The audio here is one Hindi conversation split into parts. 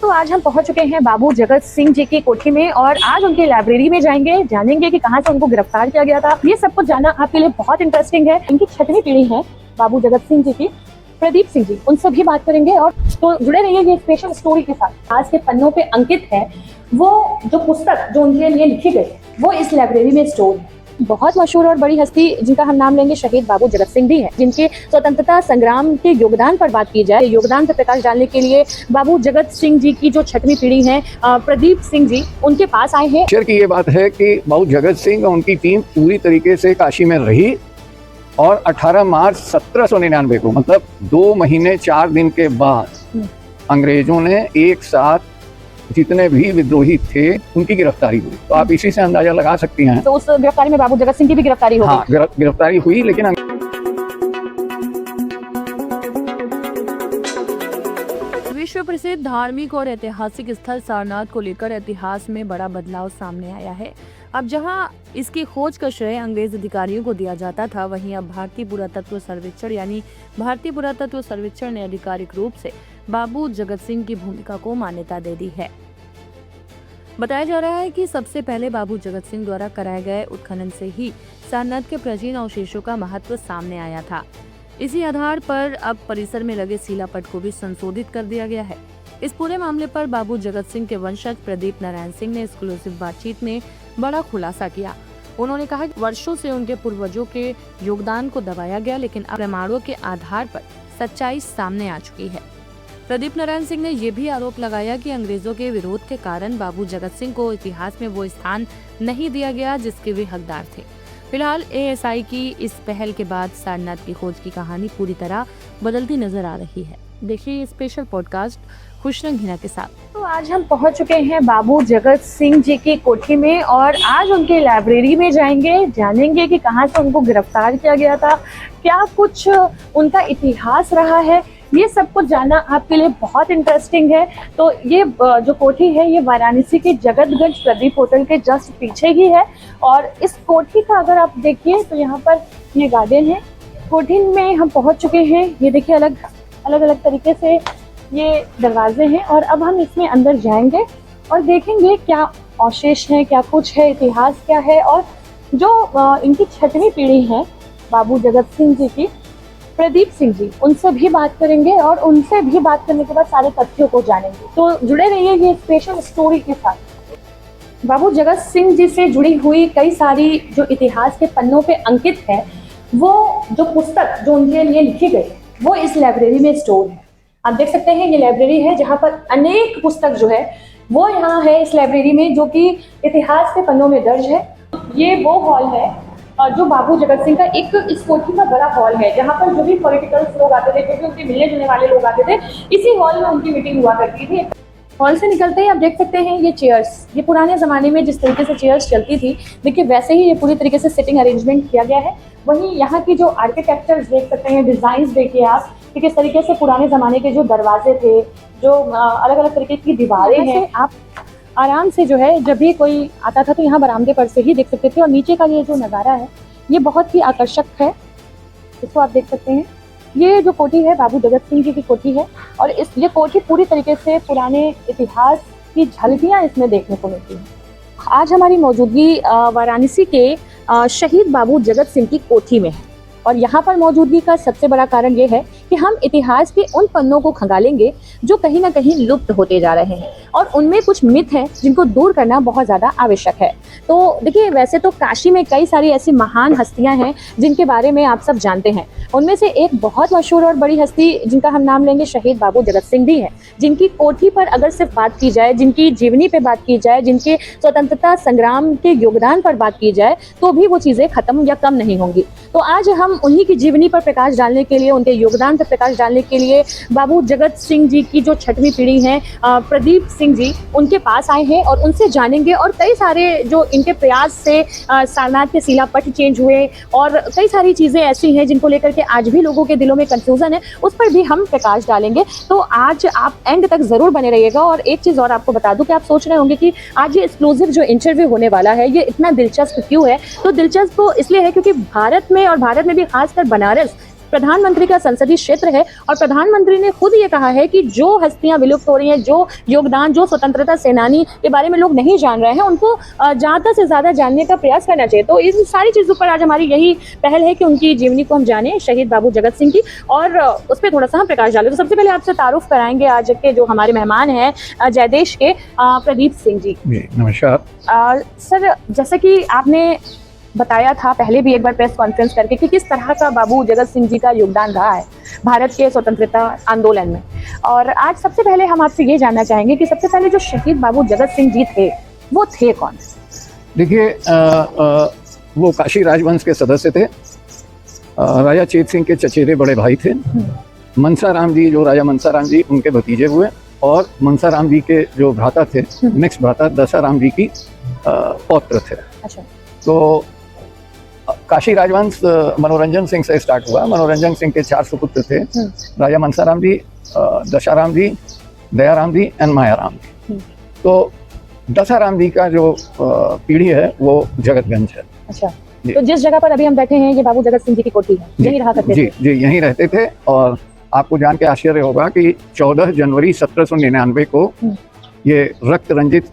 दोस्तों आज हम पहुंच चुके हैं बाबू जगत सिंह जी की कोठी में और आज उनकी लाइब्रेरी में जाएंगे, जानेंगे कि कहां से उनको गिरफ्तार किया गया था। ये सब कुछ जानना आपके लिए बहुत इंटरेस्टिंग है। इनकी 6वीं पीढ़ी है बाबू जगत सिंह जी की, प्रदीप सिंह जी, उनसे भी बात करेंगे। और तो जुड़े रहिए ये स्पेशल स्टोरी के साथ। आज के पन्नों पे अंकित है वो जो पुस्तक जो उनके लिए लिखी गई, वो इस लाइब्रेरी में स्टोर है। बहुत मशहूर और बड़ी हस्ती जिनका हम नाम लेंगे शहीद बाबू जगत सिंह भी है, जिनके स्वतंत्रता संग्राम के योगदान पर बात की जाए, योगदान पर प्रकाश डालने के लिए बाबू जगत सिंह जी की जो 6वीं पीढ़ी है प्रदीप सिंह जी, उनके पास आए हैं। की ये बात है कि बाबू जगत सिंह और उनकी टीम पूरी तरीके से काशी में रही और 18 मार्च 1799 को, मतलब 2 महीने 4 दिन के बाद अंग्रेजों ने एक साथ जितने भी विद्रोही थे उनकी गिरफ्तारी हुई। तो आप इसी से अंदाजा लगा सकती हैं। तो उस गिरफ्तारी में बाबू जगत सिंह की भी गिरफ्तारी हो गई। हाँ, गिरफ्तारी हुई, लेकिन विश्व प्रसिद्ध धार्मिक और ऐतिहासिक स्थल सारनाथ को लेकर इतिहास में बड़ा बदलाव सामने आया है। अब जहां इसकी खोज का श्रेय अंग्रेज अधिकारियों को दिया जाता था, वहीं अब भारतीय पुरातत्व सर्वेक्षण यानी भारतीय पुरातत्व सर्वेक्षण ने आधिकारिक रूप से बाबू जगत सिंह की भूमिका को मान्यता दे दी है। बताया जा रहा है कि सबसे पहले बाबू जगत सिंह द्वारा कराए गए उत्खनन से ही सारनाथ के प्राचीन अवशेषों का महत्व सामने आया था। इसी आधार पर अब परिसर में लगे शिलापट को भी संशोधित कर दिया गया है। इस पूरे मामले पर बाबू जगत सिंह के वंशज प्रदीप नारायण सिंह ने एक्सक्लूसिव बातचीत में बड़ा खुलासा किया। उन्होंने कहा कि वर्षों से उनके पूर्वजों के योगदान को दबाया गया, लेकिन प्रमाणों के आधार पर सच्चाई सामने आ चुकी है। प्रदीप नारायण सिंह ने यह भी आरोप लगाया कि अंग्रेजों के विरोध के कारण बाबू जगत सिंह को इतिहास में वो स्थान नहीं दिया गया जिसके वे हकदार थे। फिलहाल एएसआई की इस पहल के बाद सारनाथ की खोज की कहानी पूरी तरह बदलती नजर आ रही है। देखिए ये स्पेशल पॉडकास्ट खुशरंग हिना के साथ। तो आज हम पहुंच चुके हैं बाबू जगत सिंह जी की कोठी में और आज उनकी लाइब्रेरी में जाएंगे, जानेंगे कि कहां से उनको गिरफ्तार किया गया था, क्या कुछ उनका इतिहास रहा है। ये सब कुछ जानना आपके लिए बहुत इंटरेस्टिंग है। तो ये जो कोठी है ये वाराणसी के जगतगंज प्रदीप होटल के जस्ट पीछे ही है। और इस कोठी का अगर आप देखिए तो यहाँ पर ये गार्डन है। कोठी में हम पहुंच चुके हैं। ये देखिए अलग अलग तरीके से ये दरवाजे हैं और अब हम इसमें अंदर जाएंगे और देखेंगे क्या अवशेष है, क्या कुछ है, इतिहास क्या है। और जो इनकी 6वीं पीढ़ी है बाबू जगत सिंह जी की, प्रदीप सिंह जी, उनसे भी बात करेंगे और उनसे भी बात करने के बाद सारे तथ्यों को जानेंगे। तो जुड़े रहिए ये स्पेशल स्टोरी के साथ। बाबू जगत सिंह जी से जुड़ी हुई कई सारी जो इतिहास के पन्नों पे अंकित है, वो जो पुस्तक जो उनके लिए लिखी गई वो इस लाइब्रेरी में स्टोर है। आप देख सकते हैं ये लाइब्रेरी है जहाँ पर अनेक पुस्तक जो है वो यहाँ है इस लाइब्रेरी में, जो कि इतिहास के पन्नों में दर्ज है। ये वो हॉल है जो बाबू जगत सिंह का एक इस कोठी का बड़ा हॉल है, जहाँ पर जो भी पॉलिटिकल्स लोग आते थे, जो भी उनके मिलने जुलने वाले लोग आते थे, इसी हॉल में उनकी मीटिंग हुआ करती थी। हॉल से निकलते ही आप देख सकते हैं ये चेयर्स, ये पुराने ज़माने में जिस तरीके से चेयर्स चलती थी, देखिए वैसे ही ये पूरी तरीके से सिटिंग अरेंजमेंट किया गया है। वहीं यहाँ की जो आर्किटेक्चर्स देख सकते हैं, डिज़ाइंस देखिए आप कि किस तरीके से पुराने ज़माने के जो दरवाजे थे, जो अलग अलग तरीके की दीवारें हैं, आप आराम से जो है जब भी कोई आता था तो यहाँ बरामदे पर से ही देख सकते थे। और नीचे का ये जो नज़ारा है ये बहुत ही आकर्षक है, इसको आप देख सकते हैं। ये जो कोठी है बाबू जगत सिंह जी की कोठी है और ये कोठी पूरी तरीके से पुराने इतिहास की झलकियाँ इसमें देखने को मिलती हैं। आज हमारी मौजूदगी वाराणसी के शहीद बाबू जगत सिंह की कोठी में है और यहाँ पर मौजूदगी का सबसे बड़ा कारण ये है कि हम इतिहास के उन पन्नों को खंगालेंगे जो कहीं ना कहीं लुप्त होते जा रहे हैं और उनमें कुछ मिथ हैं जिनको दूर करना बहुत ज़्यादा आवश्यक है। तो देखिए वैसे तो काशी में कई सारी ऐसी महान हस्तियां हैं जिनके बारे में आप सब जानते हैं। उनमें से एक बहुत मशहूर और बड़ी हस्ती जिनका हम नाम लेंगे शहीद बाबू जगत सिंह भी है, जिनकी कोठी पर अगर सिर्फ बात की जाए, जिनकी जीवनी पे बात की जाए, जिनके स्वतंत्रता संग्राम के योगदान पर बात की जाए तो भी वो चीज़ें खत्म या कम नहीं होंगी। तो आज हम उन्हीं की जीवनी पर प्रकाश डालने के लिए, उनके योगदान पर प्रकाश डालने के लिए बाबू जगत सिंह जी की जो 6वीं पीढ़ी है प्रदीप सिंह जी, उनके पास आए हैं और उनसे जानेंगे। और कई सारे जो इनके प्रयास से सारनाथ के शिलापट चेंज हुए और कई सारी चीज़ें ऐसी हैं जिनको लेकर के आज भी लोगों के दिलों में कंफ्यूजन है, उस पर भी हम प्रकाश डालेंगे। तो आज आप एंड तक ज़रूर बने रहिएगा। और एक चीज़ और आपको बता दूं कि आप सोच रहे होंगे कि आज ये एक्सक्लूसिव जो इंटरव्यू होने वाला है ये इतना दिलचस्प क्यों है। तो दिलचस्प इसलिए है क्योंकि भारत में और भारत में भी खासकर बनारस प्रधानमंत्री का संसदीय क्षेत्र है और प्रधानमंत्री ने खुद ये कहा है कि जो हस्तियां विलुप्त हो रही हैं, जो योगदान, जो स्वतंत्रता सेनानी के बारे में लोग नहीं जान रहे हैं, उनको ज़्यादा से ज़्यादा जानने का प्रयास करना चाहिए। तो इन सारी चीज़ों पर आज हमारी यही पहल है कि उनकी जीवनी को हम जानें, शहीद बाबू जगत सिंह की, और उस पर थोड़ा सा हम प्रकाश डालें। तो सबसे पहले आपसे तारुफ कराएंगे आज के जो हमारे मेहमान हैं जयदेश के प्रदीप सिंह जी। नमस्कार। सर, जैसा कि आपने बताया था पहले भी एक बार प्रेस कॉन्फ्रेंस करके कि किस तरह का बाबू जगत सिंह जी का योगदान रहा है भारत के स्वतंत्रता आंदोलन में, और आज सबसे पहले हम आपसे ये जानना चाहेंगे कि सबसे पहले जो शहीद बाबू जगत सिंह जी थे वो थे कौन? देखिए, वो काशी राजवंश के सदस्य थे। राजा चेत सिंह के चचेरे बड़े भाई थे। मनसाराम जी, जो राजा मनसाराम जी, उनके भतीजे हुए, और मनसाराम जी के जो भ्राता थे, नेक्स्ट भ्राता दशाराम जी की पौत्र थे। अच्छा। तो काशी राजवंश मनोरंजन सिंह से स्टार्ट हुआ। मनोरंजन सिंह के 4 सुपुत्र थे, राजा मनसाराम जी, दशाराम जी, दयाराम जी एंड मायाराम जी। तो दशाराम जी का जो पीढ़ी है वो जगतगंज है। अच्छा। तो जिस जगह पर अभी हम बैठे हैं ये बाबू जगत सिंह जी की कोठी है, यहीं रहा करते थे? जी, यहीं रहते थे। और आपको जान के आश्चर्य होगा कि 14 जनवरी 1799 को ये रक्त रंजित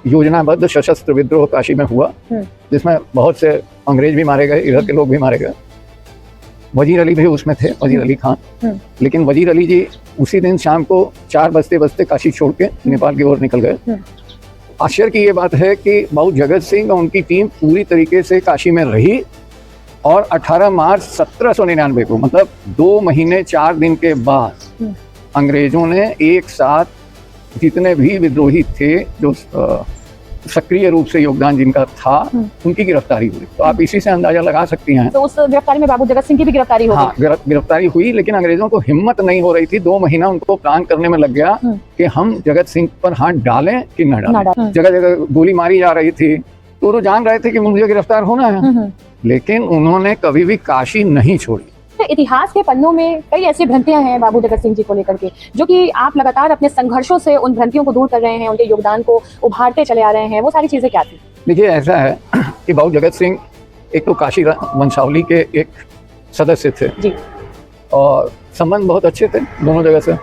योजनाबद्ध सशस्त्र विद्रोह काशी में हुआ, जिसमें बहुत से अंग्रेज भी मारे गए, इधर के लोग भी मारे गए। वजीर अली भी उसमें थे, वजीर अली खान। लेकिन वजीर अली जी उसी दिन शाम को 4 बजते बजते काशी छोड़ के नेपाल की ओर निकल गए। आश्चर्य की ये बात है कि बाबू जगत सिंह और उनकी टीम पूरी तरीके से काशी में रही, और 18 मार्च 1799 को, मतलब 2 महीने 4 दिन के बाद, अंग्रेजों ने एक साथ जितने भी विद्रोही थे, जो सक्रिय रूप से योगदान जिनका था, उनकी गिरफ्तारी हुई। तो आप इसी से अंदाजा लगा सकती हैं। तो उस गिरफ्तारी में बाबू जगत सिंह की भी गिरफ्तारी हो गई? हाँ, गिरफ्तारी हुई, लेकिन अंग्रेजों को हिम्मत नहीं हो रही थी। 2 महीना उनको प्लान करने में लग गया कि हम जगत सिंह पर हाथ डालें कि न डालें। जगह जगह गोली मारी जा रही थी, तो जान रहे थे कि मुझे गिरफ्तार होना है, लेकिन उन्होंने कभी भी काशी नहीं छोड़ी। इतिहास के पन्नों में कई ऐसी भ्रांतियां हैं बाबू जगत सिंह जी को लेकर के, जो कि आप लगातार अपने संघर्षों से उन भ्रांतियों को दूर कर रहे हैं, उनके योगदान को उभारते चले आ रहे हैं। वो सारी चीजें क्या थी? देखिए, ऐसा है कि बाबू जगत सिंह एक तो काशी वंशावली के एक सदस्य थे जी, और संबंध बहुत अच्छे थे दोनों जगह से।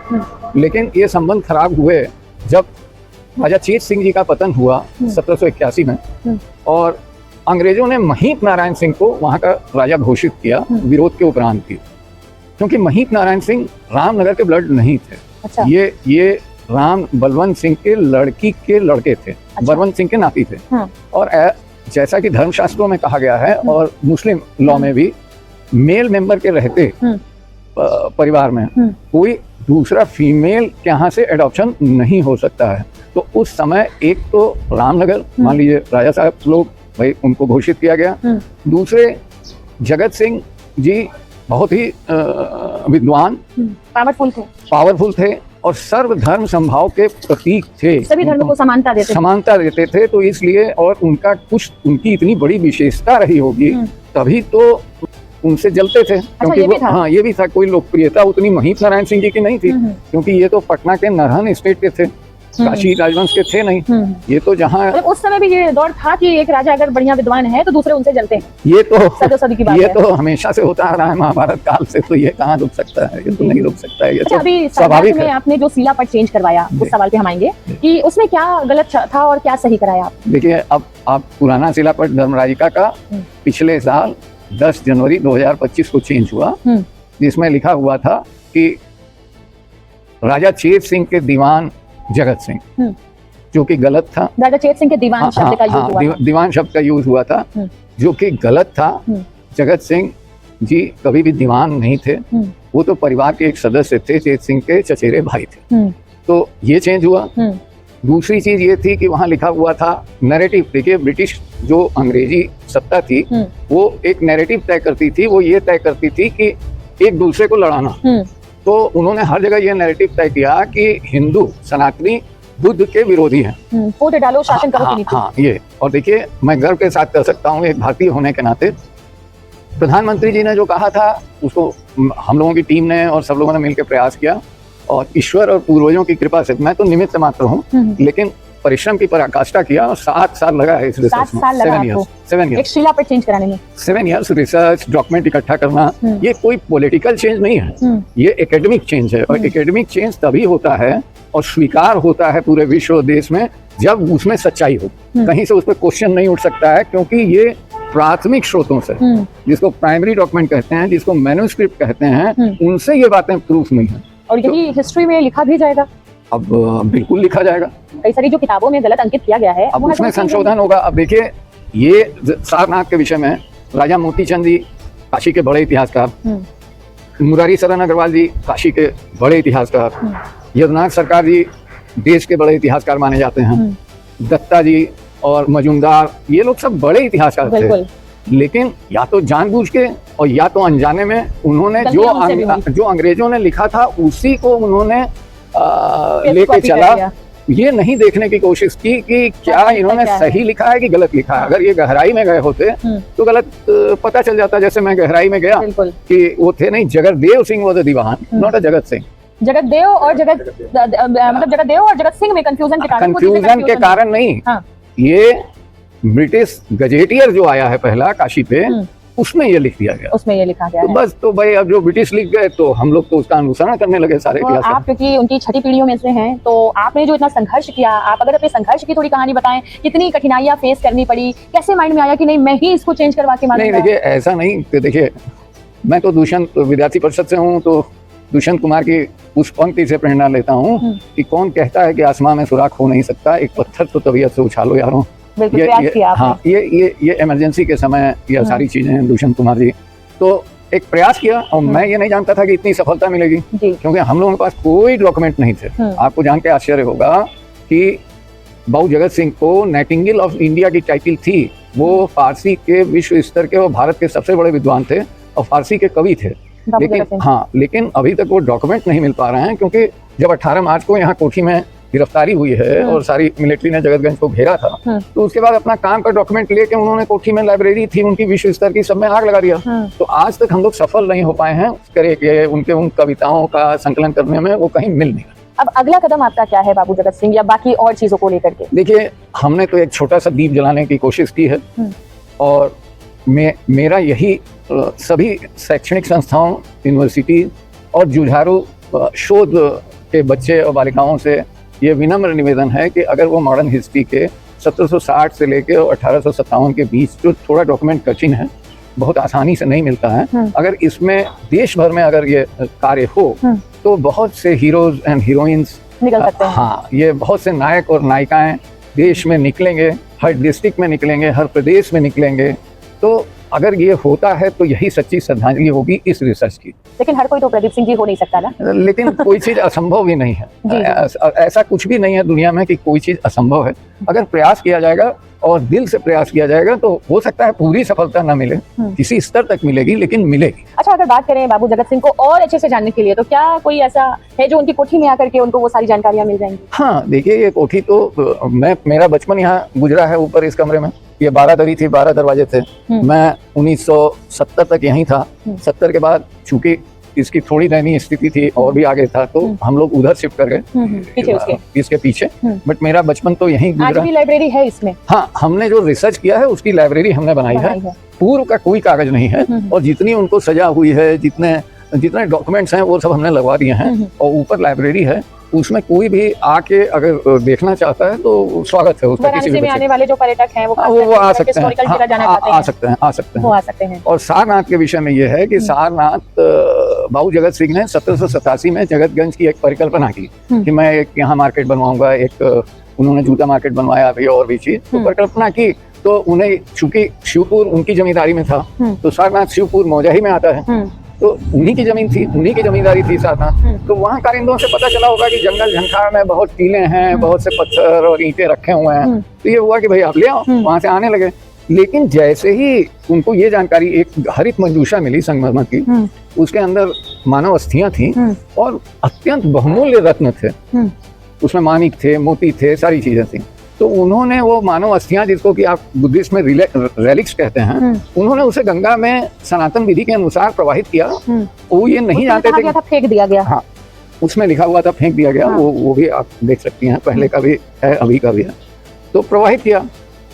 लेकिन ये संबंध खराब हुए जब राजा चेत सिंह जी का पतन हुआ 1781 में, और अंग्रेजों ने महीप नारायण सिंह को वहाँ का राजा घोषित किया विरोध के उपरांत ही, क्योंकि महीप नारायण सिंह रामनगर के ब्लड नहीं थे। अच्छा। ये राम बलवंत सिंह के लड़की के लड़के थे। अच्छा। बलवंत सिंह के नाती थे। हाँ। और जैसा कि धर्मशास्त्रों में कहा गया है और मुस्लिम लॉ में भी, मेल मेंबर के रहते परिवार में कोई दूसरा फीमेल के यहाँ से एडॉप्शन नहीं हो सकता है। तो उस समय एक तो रामनगर, मान लीजिए राजा साहब लोग, भाई उनको घोषित किया गया। दूसरे, जगत सिंह जी बहुत ही विद्वान, पावरफुल थे और सर्वधर्म समभाव के प्रतीक थे। सभी धर्मों को समानता देते थे। तो इसलिए, और उनकी इतनी बड़ी विशेषता रही होगी, तभी तो उनसे जलते थे। क्योंकि ये भी था, कोई लोकप्रियता उतनी महीप नारायण सिंह जी की नहीं थी, क्योंकि ये तो पटना के नरहन स्टेट के थे, काशी राजवंश के थे नहीं। ये तो जहाँ उस समय भी ये दौर था कि एक राजा अगर बढ़िया विद्वान है तो दूसरे उनसे जलते हैं। ये तो हमेशा से होता आ रहा है, महाभारत काल से। तो ये कहाँ रुक सकता है? ये तो नहीं रुक सकता है। ये तो स्वाभाविक है। आपने जो शिलापट चेंज करवाया, उस सवाल पे हम आएंगे कि उसमें क्या गलत था और क्या सही कराया आप? देखिए, अब आप पुराना शिलापट धर्मराजिका का पिछले साल 10 जनवरी 2025 को चेंज हुआ, जिसमें लिखा हुआ था कि राजा चेत सिंह के दीवान जगत सिंह, जो कि गलत था। राजा चेत सिंह के दीवान शब्द का यूज हुआ था। दीवान शब्द का यूज हुआ था, जो कि गलत था। जगत सिंह जी कभी भी दीवान नहीं थे, वो तो परिवार के एक सदस्य थे, चेत सिंह के चचेरे भाई थे। तो ये चेंज हुआ। दूसरी चीज ये थी कि वहाँ लिखा हुआ था नैरेटिव। देखिए, ब्रिटिश जो अंग्रेजी सत्ता थी, वो एक नैरेटिव तय करती थी। वो ये तय करती थी कि एक दूसरे को लड़ाना। तो उन्होंने हर जगह ये नैरेटिव तय किया कि हिंदू सनातनी बुद्ध के विरोधी हैं। वोट डालो, शासन करो की नीति। हाँ, ये। और देखिए, मैं गर्व के साथ कह सकता हूँ, एक भारतीय होने के नाते, प्रधानमंत्री जी ने जो कहा था उसको हम लोगों की टीम ने और सब लोगों ने मिलकर प्रयास किया, और ईश्वर और पूर्वजों की कृपा से, मैं तो निमित्त मात्र हूँ, लेकिन परिश्रम की पराकाष्ठा किया और 7 साल लगा है इस रिसर्च 7 साल लगा आपको 7 एक ईयर्स शिला पर चेंज कराने में। 7 ईयर्स रिसर्च डॉक्यूमेंट इकट्ठा करना, ये कोई पॉलिटिकल चेंज नहीं है, ये एकेडमिक चेंज है। और एकेडमिक चेंज तभी होता है और स्वीकार होता है पूरे विश्व और देश में जब उसमें सच्चाई हो। कहीं से उस पर क्वेश्चन नहीं उठ सकता है, क्योंकि ये प्राथमिक स्रोतों से, जिसको प्राइमरी डॉक्यूमेंट कहते हैं, जिसको मैन्युस्क्रिप्ट कहते हैं, उनसे ये बातें प्रूफ नहीं है। और यही हिस्ट्री में लिखा भी जाएगा, अब बिल्कुल लिखा जाएगा। कई सारी जो किताबों में गलत अंकित किया गया है अब वो उसमें हटाना संशोधन होगा। अब देखिए, ये सारनाथ के विषय में राजा मोतीचंद जी काशी के बड़े इतिहासकार, मुरारी शरण अग्रवाल जी काशी के बड़े इतिहासकार, यदुनाथ सरकार जी देश के बड़े इतिहासकार माने जाते हैं, दत्ता जी और मजूमदार, ये लोग सब बड़े इतिहासकार थे। बिल्कुल। लेकिन या तो जानबूझ के और या तो अनजाने में उन्होंने गलतियां उनसे भी हुई। जो अंग्रेजों ने लिखा था उसी को उन्होंने लेके कॉपी कर चला। लिया। ये नहीं देखने की कोशिश की कि क्या इन्होंने क्या है? सही लिखा है कि गलत लिखा है। अगर ये गहराई में गए होते तो गलत पता चल जाता। जैसे मैं गहराई में गया बिल्कुल। कि वो थे नहीं, जगतदेव सिंह वो दीवान, नॉट अ जगत सिंह। जगतदेव और मतलब जगतदेव और जगत सिंह में कंफ्यूजन के कारण कंफ्यूजन के कारण नहीं, हाँ। ये ब्रिटिश गजेटियर जो आया है पहला काशी पे, उसमें ये लिख दिया गया। उसमें ये लिखा गया तो है। बस, तो भाई अब जो ब्रिटिश लिख गए तो हम लोग तो उसका अनुसरण करने लगे सारे तो इतिहास। आप क्योंकि उनकी छठी पीढ़ियों में से हैं, तो आपने जो इतना संघर्ष किया, आप अगर अपने संघर्ष की थोड़ी कहानी बताएं, कितनी कठिनाइयां फेस करनी पड़ी, कैसे माइंड में आया कि नहीं मैं ही इसको चेंज करवा के नहीं, मानूंगा? देखिए ऐसा नहीं कि देखिए, मैं तो दुष्यंत विद्यार्थी परिषद से हूँ, तो दुष्यंत कुमार की उस पंक्ति से प्रेरणा लेता हूँ कि कौन कहता है कि आसमां में सुराख हो नहीं सकता, एक पत्थर तो तबीयत से उछालो यारों। बिल्कुल प्रयास किया आपने। हाँ, ये इमरजेंसी के समय ये सारी चीजें हैं दुष्यंत कुमार जी। तो एक प्रयास किया और मैं ये नहीं जानता था कि इतनी सफलता मिलेगी, जी। क्योंकि हम लोगों के पास कोई डॉक्यूमेंट नहीं थे। आपको जान के आश्चर्य होगा कि बाबू जगत सिंह को नाइटिंगेल ऑफ इंडिया की टाइटल थी। वो फारसी के विश्व स्तर के और भारत के सबसे बड़े विद्वान थे और फारसी के कवि थे। लेकिन अभी तक वो डॉक्यूमेंट नहीं मिल पा रहे हैं, क्योंकि जब 18 मार्च को यहाँ कोठी में गिरफ्तारी हुई है और सारी मिलिट्री ने जगतगंज को घेरा था, तो उसके बाद अपना काम का डॉक्यूमेंट लेके उन्होंने कोठी में लाइब्रेरी थी उनकी विश्व स्तर की, सब में आग लगा दिया। तो आज तक हम लोग सफल नहीं हो पाए हैं करके उनके उन कविताओं का संकलन करने में, वो कहीं मिल नहीं। अब अगला कदम आपका क्या है बाबू जगत सिंह, या बाकी और चीजों को लेकर के? देखिए, हमने तो एक छोटा सा दीप जलाने की कोशिश की है और मेरा यही सभी शैक्षणिक संस्थाओं, यूनिवर्सिटी और जुझारू शोध के बच्चे और बालिकाओं से ये विनम्र निवेदन है कि अगर वो मॉडर्न हिस्ट्री के 1760 से लेकर 1857 के बीच जो थोड़ा डॉक्यूमेंट कठिन है, बहुत आसानी से नहीं मिलता है, अगर इसमें देश भर में अगर ये कार्य हो तो बहुत से हीरोज एंड हीरोइंस निकल सकते हैं। हाँ, ये बहुत से नायक और नायिकाएं देश में निकलेंगे, हर डिस्ट्रिक्ट में निकलेंगे, हर प्रदेश में निकलेंगे। तो अगर ये होता है तो यही सच्ची श्रद्धांजलि होगी इस रिसर्च की। लेकिन हर कोई तो प्रदीप सिंह जी हो नहीं सकता ना। लेकिन कोई चीज असंभव भी नहीं है। ऐसा कुछ भी नहीं है दुनिया में कि कोई चीज असंभव है। अगर प्रयास किया जाएगा और दिल से प्रयास किया जाएगा तो हो सकता है पूरी सफलता ना मिले, किसी स्तर तक मिलेगी, लेकिन मिलेगी। अच्छा, अगर बात करें बाबू जगत सिंह को और अच्छे से जानने के लिए, तो क्या कोई ऐसा है जो उनकी कोठी में आकर के उनको वो सारी जानकारियां मिल जाएंगी? हाँ, देखिए, ये कोठी तो मेरा बचपन यहाँ गुजरा है ऊपर इस कमरे में। ये 12 दरी थी, 12 दरवाजे थे। मैं 1970 तक यहीं था। 70 के बाद चूंकि इसकी थोड़ी दयनीय स्थिति थी और भी आगे था, तो हम लोग उधर शिफ्ट कर गए इसके पीछे। बट मेरा बचपन तो यहीं गुजरा। आज भी लाइब्रेरी है इसमें? हाँ, हमने जो रिसर्च किया है उसकी लाइब्रेरी हमने बनाई है। पूर्व का कोई कागज नहीं है और जितनी उनको सजा हुई है, जितने डॉक्यूमेंट्स हैं वो सब हमने लगवा दिए हैं। और ऊपर लाइब्रेरी है, उसमें कोई भी आके अगर देखना चाहता है तो स्वागत है उसका। किसी भी आने वाले जो पर्यटक हैं वो आ सकते हैं, आ सकते हैं। और सारनाथ के विषय में ये है कि सारनाथ बाबू जगत सिंह ने 1787 में जगतगंज की एक परिकल्पना की कि मैं एक यहाँ मार्केट बनवाऊंगा। एक उन्होंने जूता मार्केट बनवाया भी और भी चीज, तो परिकल्पना की। तो उन्हें चूंकि शिवपुर उनकी जमींदारी में था, तो सारनाथ शिवपुर मौजा ही में आता है, तो उन्हीं की जमीन थी, उन्हीं की जमींदारी थी सारनाथ। तो वहाँ कारिंदों से पता चला होगा कि जंगल झंखाड़ में बहुत टीले हैं, बहुत से पत्थर और ईंटें रखे हुए हैं। तो ये हुआ कि भाई आप ले आओ, वहां से आने लगे। लेकिन जैसे ही उनको ये जानकारी, एक हरित मंजूषा मिली संगमरमर की, उसके अंदर मानव अस्थियां थी और अत्यंत बहुमूल्य रत्न थे। उसमें मानिक थे, मोती थे, सारी चीजें थी। तो उन्होंने वो मानव अस्थियां, जिसको कि आप बुद्धिस्ट में रेलिक्स कहते हैं, उन्होंने उसे गंगा में सनातन विधि के अनुसार प्रवाहित किया। वो ये नहीं जानते थे, फेंक दिया गया। हाँ, उसमें लिखा हुआ था, फेंक दिया गया। हाँ। वो भी आप देख सकती हैं, पहले का भी है, अभी का भी है। तो प्रवाहित किया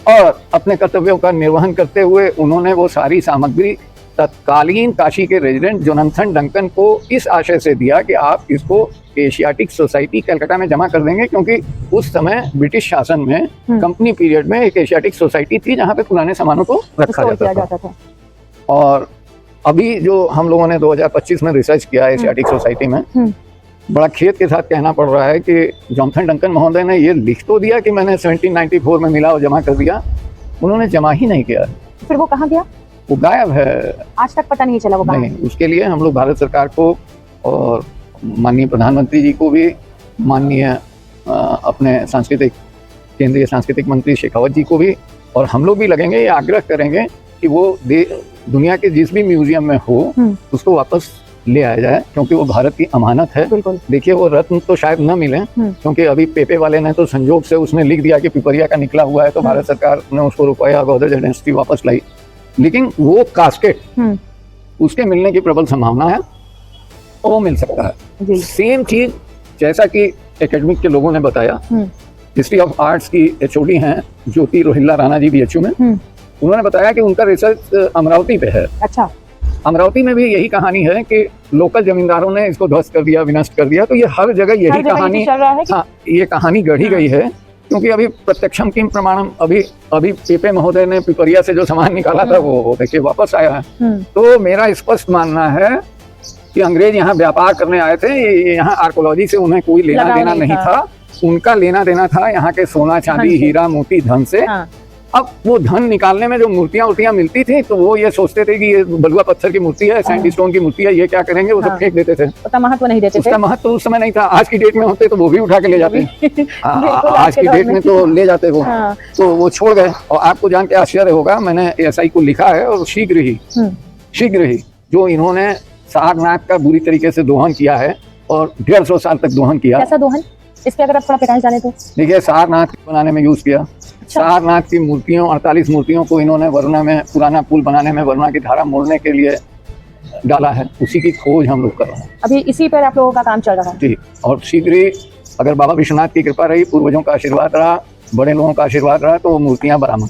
और अपने कर्तव्यों का निर्वहन करते हुए उन्होंने वो सारी सामग्री तत्कालीन काशी के रेजिडेंट जोनाथन डंकन को इस आशय से दिया कि आप इसको एशियाटिक सोसाइटी कलकत्ता में जमा कर देंगे, क्योंकि उस समय ब्रिटिश शासन में कंपनी पीरियड में एक एशियाटिक सोसाइटी थी जहाँ पे पुराने सामानों को रखा स्टोर किया जाता था। था। और अभी जो हम लोगों ने 2025 में रिसर्च किया है एशियाटिक सोसाइटी में, बड़ा खेद के साथ कहना पड़ रहा है कि जोनाथन डंकन महोदय ने ये लिख तो दिया कि मैंने 1794 में मिला और जमा कर दिया, उन्होंने जमा ही नहीं किया। फिर वो कहाँ गया? वो गायब है, आज तक पता नहीं चला वो कहाँ नहीं। उसके लिए हम लोग भारत सरकार को और माननीय प्रधानमंत्री जी को भी, माननीय अपने केंद्रीय सांस्कृतिक मंत्री शेखावत जी को भी, और हम लोग भी लगेंगे, ये आग्रह करेंगे कि वो दुनिया के जिस भी म्यूजियम में हो उसको वापस ले आया जाए, क्योंकि वो भारत की अमानत है। देखिए, वो रत्न तो शायद न मिले, क्योंकि अभी पेपे वाले ने तो संजोग से उसने लिख दिया कि पिपरिया का निकला हुआ है, तो भारत सरकार ने उसको रुपया गौदर डायनेस्टी वापस लाई। लेकिन वो कास्केट उसके मिलने की प्रबल संभावना है, और वो मिल सकता है। सेम चीज जैसा कि एकेडमिक के लोगों ने बताया, हिस्ट्री ऑफ आर्ट्स की एचओडी हैं ज्योति रोहिल्ला राणा जी बीएचयू में, उन्होंने बताया कि उनका रिसर्च अमरावती पे है। अच्छा। अमरावती में भी यही कहानी है कि लोकल जमींदारों ने इसको ध्वस्त कर दिया, विनष्ट कर दिया। तो ये हर जगह यही कहानी, हाँ, ये कहानी गढ़ी गई है, क्योंकि अभी प्रत्यक्षम किम प्रमाणम, अभी पेपे महोदय ने पिपरिया से जो सामान निकाला था वो देखिए वापस आया है। तो मेरा स्पष्ट मानना है कि अंग्रेज यहाँ व्यापार करने आए थे, यहाँ आर्कोलॉजी से उन्हें कोई लेना देना नहीं था। उनका लेना देना था यहाँ के सोना चांदी हीरा मोती धन से। अब वो धन निकालने में जो मूर्तियां मिलती थी, तो वो ये सोचते थे कि ये बलुआ पत्थर की मूर्ति है, सैंडस्टोन की मूर्ति है, ये क्या करेंगे, वो सब फेंक देते थे। उसका महत्व नहीं देते थे। उसका महत्व उस समय नहीं था। आज की डेट में होते तो वो भी उठा के ले जाते। आज की डेट में तो ले जाते वो, तो वो छोड़ गए। और आपको जान के आश्चर्य होगा, मैंने एसआई को लिखा है, और शीघ्र ही जो इन्होंने सारनाथ का बुरी तरीके से दोहन किया है, और 150 साल तक दोहन किया। कैसा दोहन? इसके अगर आप थोड़ा प्रकाश डालें तो। देखिए, सारनाथ बनाने में यूज किया। सारनाथ की मूर्तियों, 48 मूर्तियों को इन्होंने वरुणा में, पुराना पुल बनाने में वरुणा की धारा मोड़ने के लिए डाला है। उसी की खोज हम लोग कर रहे हैं। अभी इसी पर आप लोगों का काम चल रहा है? जी, और शीघ्र ही अगर बाबा विश्वनाथ की कृपा रही, पूर्वजों का आशीर्वाद रहा, बड़े लोगों का आशीर्वाद रहा, तो वो मूर्तियां बरामद।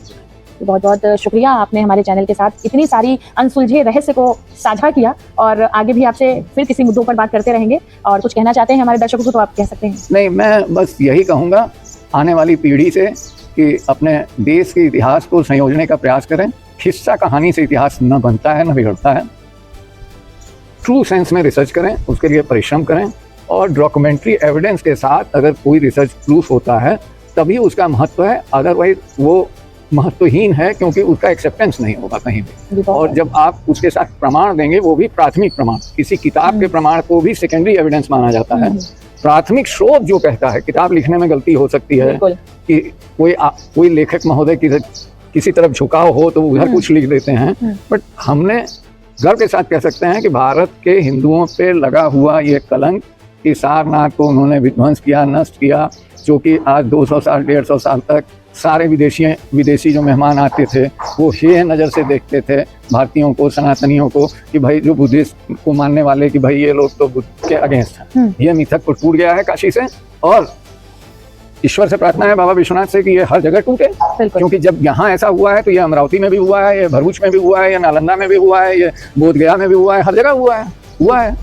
बहुत बहुत शुक्रिया, आपने हमारे चैनल के साथ इतनी सारी अनसुलझे रहस्य को साझा किया, और आगे भी आपसे फिर किसी मुद्दों पर बात करते रहेंगे। और कुछ कहना चाहते हैं हमारे दर्शकों को तो आप कह सकते हैं। नहीं, मैं बस यही कहूँगा आने वाली पीढ़ी से कि अपने देश के इतिहास को संयोजने का प्रयास करें। किस्सा कहानी से इतिहास न बनता है, न बिगड़ता है। ट्रू सेंस में रिसर्च करें, उसके लिए परिश्रम करें, और डॉक्यूमेंट्री एविडेंस के साथ अगर कोई रिसर्च प्रूफ होता है तभी उसका महत्व है, अदरवाइज वो महत्वहीन है, क्योंकि उसका एक्सेप्टेंस नहीं होगा कहीं भी। और जब आप उसके साथ प्रमाण देंगे, वो भी प्राथमिक प्रमाण, किसी किताब के प्रमाण को भी सेकेंडरी एविडेंस माना जाता है। प्राथमिक स्रोत जो कहता है, किताब लिखने में गलती हो सकती है कि कोई लेखक महोदय किसी तरफ झुकाव हो तो उधर कुछ लिख देते हैं, बट हमने गर्व के साथ कह सकते हैं कि भारत के हिंदुओं पे लगा हुआ ये कलंक कि सारनाथ को उन्होंने विध्वंस किया, नष्ट किया, जो कि आज 200 साल 150 साल तक सारे विदेशी जो मेहमान आते थे वो हे नज़र से देखते थे भारतीयों को, सनातनियों को, कि भाई जो बुद्धिस्ट को मानने वाले कि भाई ये लोग तो बुद्ध के अगेंस्ट हैं। ये मिथक को टूट गया है काशी से, और ईश्वर से प्रार्थना है बाबा विश्वनाथ से कि ये हर जगह टूटे, क्योंकि जब यहाँ ऐसा हुआ है तो ये अमरावती में भी हुआ है, ये भरूच में भी हुआ है, ये नालंदा में भी हुआ है, ये बोधगया में भी हुआ है, हर जगह हुआ है।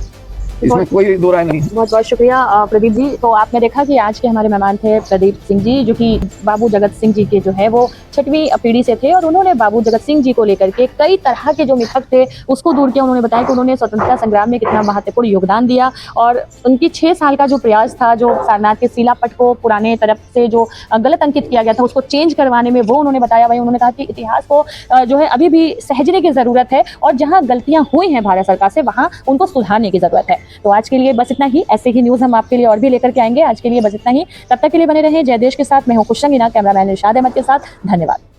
इसमें कोई दो राय नहीं। बहुत बहुत शुक्रिया प्रदीप जी। तो आपने देखा कि आज के हमारे मेहमान थे प्रदीप सिंह जी, जो कि बाबू जगत सिंह जी के जो है वो 6वीं पीढ़ी से थे, और उन्होंने बाबू जगत सिंह जी को लेकर के कई तरह के जो मिथक थे उसको दूर किया। उन्होंने बताया कि उन्होंने स्वतंत्रता संग्राम में कितना महत्वपूर्ण योगदान दिया, और उनकी 6 साल का जो प्रयास था, जो सारनाथ के शिलापट को पुराने तरफ से जो गलत अंकित किया गया था उसको चेंज करवाने में, वो उन्होंने बताया। वही उन्होंने कहा कि इतिहास को जो है अभी भी सहजने की ज़रूरत है, और जहाँ गलतियाँ हुई हैं भारत सरकार से वहाँ उनको सुधारने की ज़रूरत है। तो आज के लिए बस इतना ही। ऐसे ही न्यूज़ हम आपके लिए और भी लेकर के आएंगे। आज के लिए बस इतना ही। तब तक के लिए बने रहें जय देश के साथ। मैं हूँ खुशंगिना, कैमरामैन इरशाद अहमद के साथ। धन्यवाद।